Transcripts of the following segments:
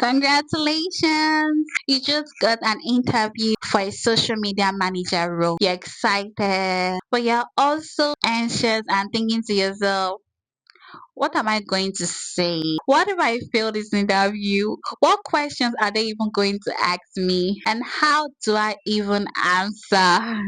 Congratulations! You just got an interview for a social media manager role. You're excited, but you're also anxious and thinking to yourself, what am I going to say? What if I fail this interview? What questions are they even going to ask me? And how do I even answer?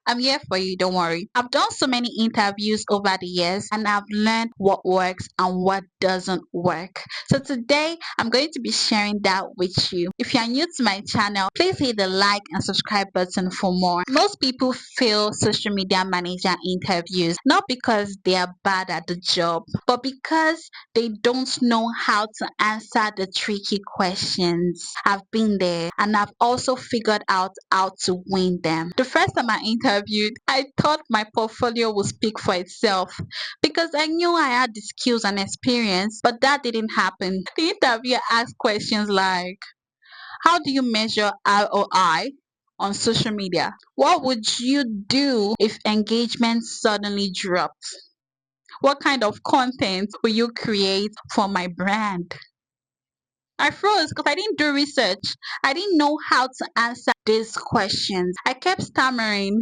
I'm here for you, don't worry. I've done so many interviews over the years and I've learned what works and what doesn't work. So today I'm going to be sharing that with you. If you are new to my channel, please hit the like and subscribe button for more. Most people fail social media manager interviews not because they are bad at the job, but because they don't know how to answer the tricky questions. I've been there and I've also figured out how to win them. The first time I interviewed, I thought my portfolio would speak for itself because I knew I had the skills and experience, but that didn't happen. The interviewer asked questions like, how do you measure ROI on social media? What would you do if engagement suddenly dropped? What kind of content will you create for my brand? I froze because I didn't do research. I didn't know how to answer these questions. I kept stammering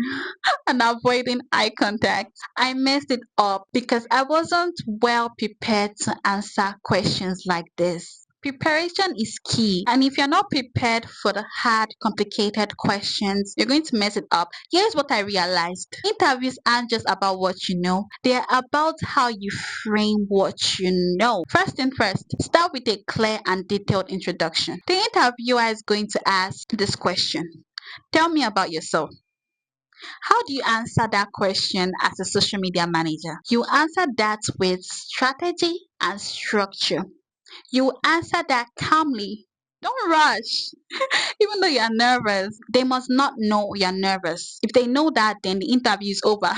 and avoiding eye contact. I messed it up because I wasn't well prepared to answer questions like this. Preparation is key, and if you're not prepared for the hard, complicated questions, you're going to mess it up. Here's what I realized: interviews aren't just about what you know, they're about how you frame what you know. First thing first, start with a clear and detailed introduction. The interviewer is going to ask this question: tell me about yourself. How do you answer that question as a social media manager? You answer that with strategy and structure. You answer that calmly. Don't rush. Even though you're nervous, they must not know you're nervous. If they know that, then the interview is over.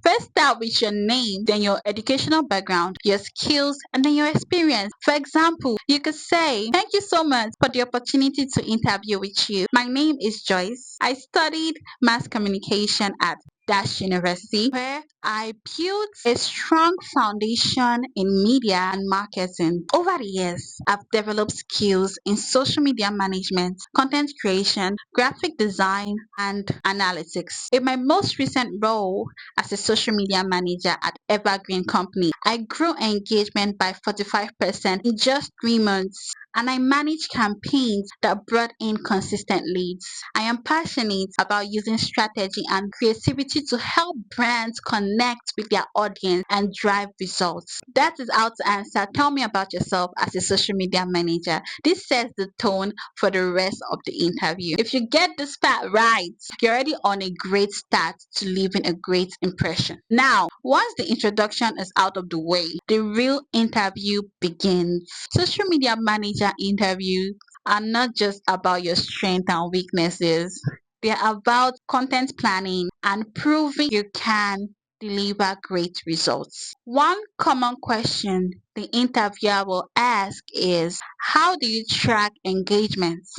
First, start with your name, then your educational background, your skills, and then your experience. For example, you could say, thank you so much for the opportunity to interview with you. My name is Joyce. I studied mass communication at Dash University, where I built a strong foundation in media and marketing. Over the years, I've developed skills in social media management, content creation, graphic design, and analytics. In my most recent role as a social media manager at Evergreen Company, I grew engagement by 45% in just 3 months, and I managed campaigns that brought in consistent leads. I am passionate about using strategy and creativity to help brands connect with their audience and drive results. That is how to answer. Tell me about yourself as a social media manager. This sets the tone for the rest of the interview. If you get this part right, you're already on a great start to leaving a great impression. Now, once the introduction is out of the way, the real interview begins. Social media manager interviews are not just about your strengths and weaknesses. They're about content planning and proving you can deliver great results. One common question the interviewer will ask is, how do you track engagements?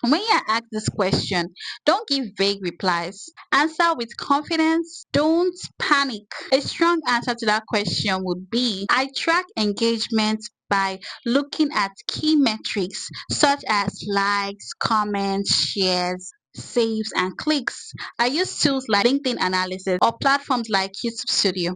When you're asked this question, don't give vague replies. Answer with confidence. Don't panic. A strong answer to that question would be, I track engagement by looking at key metrics such as likes, comments, shares, saves, and clicks. I use tools like LinkedIn Analysis or platforms like YouTube Studio.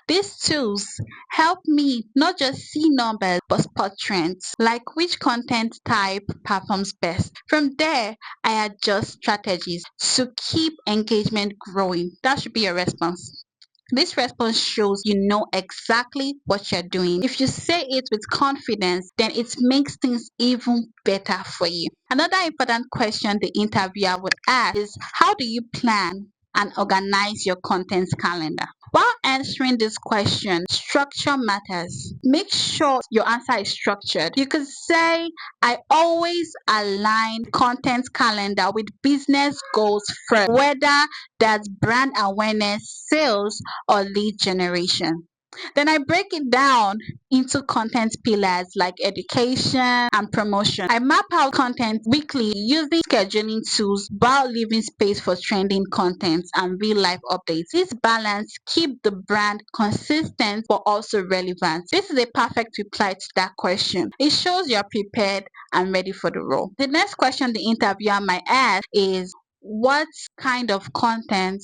These tools help me not just see numbers but spot trends, like which content type performs best. From there, I adjust strategies to keep engagement growing. That should be your response. This response shows you know exactly what you're doing. If you say it with confidence, then it makes things even better for you. Another important question the interviewer would ask is, how do you plan and organize your content calendar? While answering this question, structure matters. Make sure your answer is structured. You could say, I always align content calendar with business goals first, whether that's brand awareness, sales, or lead generation. Then I break it down into content pillars like education and promotion. I map out content weekly using scheduling tools while leaving space for trending content and real life updates. This balance keep the brand consistent but also relevant. This is a perfect reply to that question. It shows you're prepared and ready for the role. The next question the interviewer might ask is, what kind of content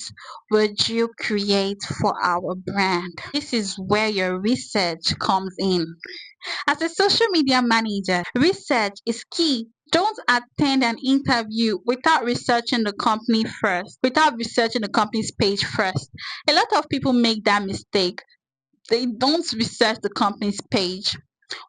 would you create for our brand? This is where your research comes in. As a social media manager, research is key. Don't attend an interview without researching the company first, without researching the company's page first. A lot of people make that mistake. They don't research the company's page.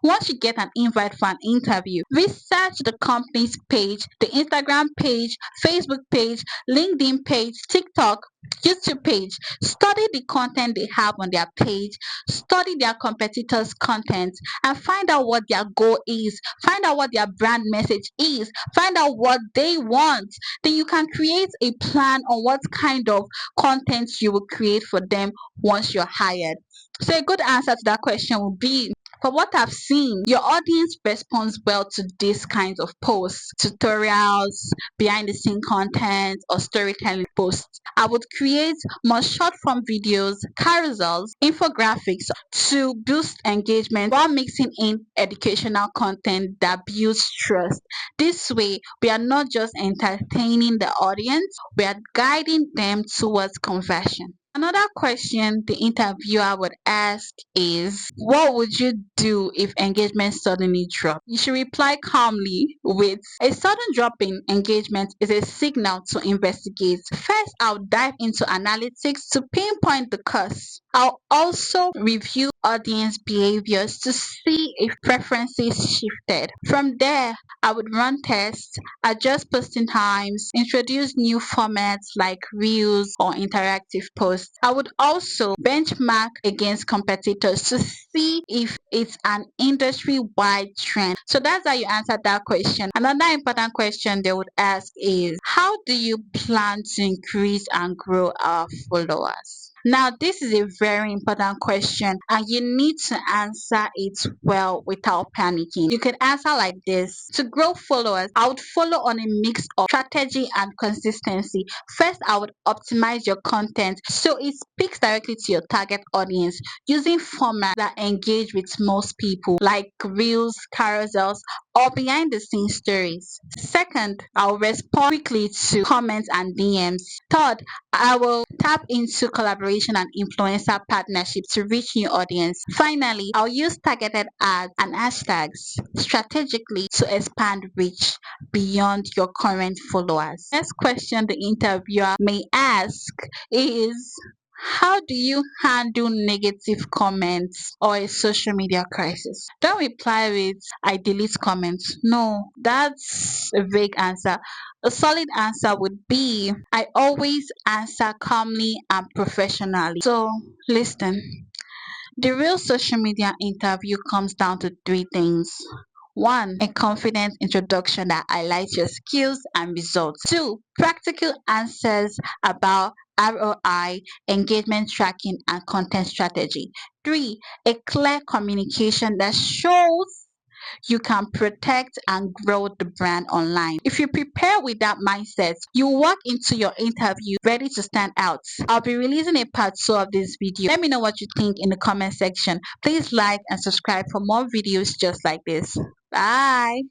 Once you get an invite for an interview, research the company's page, the Instagram page, Facebook page, LinkedIn page, TikTok, YouTube page. Study the content they have on their page, study their competitors' content, and find out what their goal is. Find out what their brand message is. Find out what they want. Then you can create a plan on what kind of content you will create for them once you're hired. So a good answer to that question would be, from what I've seen, your audience responds well to these kinds of posts, tutorials, behind the scene content, or storytelling posts. I would create more short form videos, carousels, infographics to boost engagement while mixing in educational content that builds trust. This way, we are not just entertaining the audience, we are guiding them towards conversion. Another question the interviewer would ask is, what would you do if engagement suddenly dropped? You should reply calmly with, a sudden drop in engagement is a signal to investigate. First, I'll dive into analytics to pinpoint the cause. I'll also review audience behaviors to see if preferences shifted. From there, I would run tests, adjust posting times, introduce new formats like reels or interactive posts. I would also benchmark against competitors to see if it's an industry wide trend. So that's how you answer that question. Another important question they would ask is, how do you plan to increase and grow our followers? Now, this is a very important question, and you need to answer it well without panicking. You can answer like this: to grow followers, I would follow on a mix of strategy and consistency. First, I would optimize your content so it speaks directly to your target audience using formats that engage with most people, like reels, carousels, or behind the scenes stories. Second, I'll respond quickly to comments and DMs. Third, I will tap into collaboration and influencer partnerships to reach new audience. Finally, I'll use targeted ads and hashtags strategically to expand reach beyond your current followers. Next question the interviewer may ask is, how do you handle negative comments or a social media crisis? Don't reply with, I delete comments. No, that's a vague answer. A solid answer would be, I always answer calmly and professionally. So, listen. The real social media interview comes down to three things. One, a confident introduction that highlights your skills and results. Two, practical answers about ROI, engagement tracking, and content strategy. Three, a clear communication that shows you can protect and grow the brand online. If you prepare with that mindset, you walk into your interview ready to stand out. I'll be releasing a part 2 of this video. Let me know what you think in the comment section. Please like and subscribe for more videos just like this. Bye.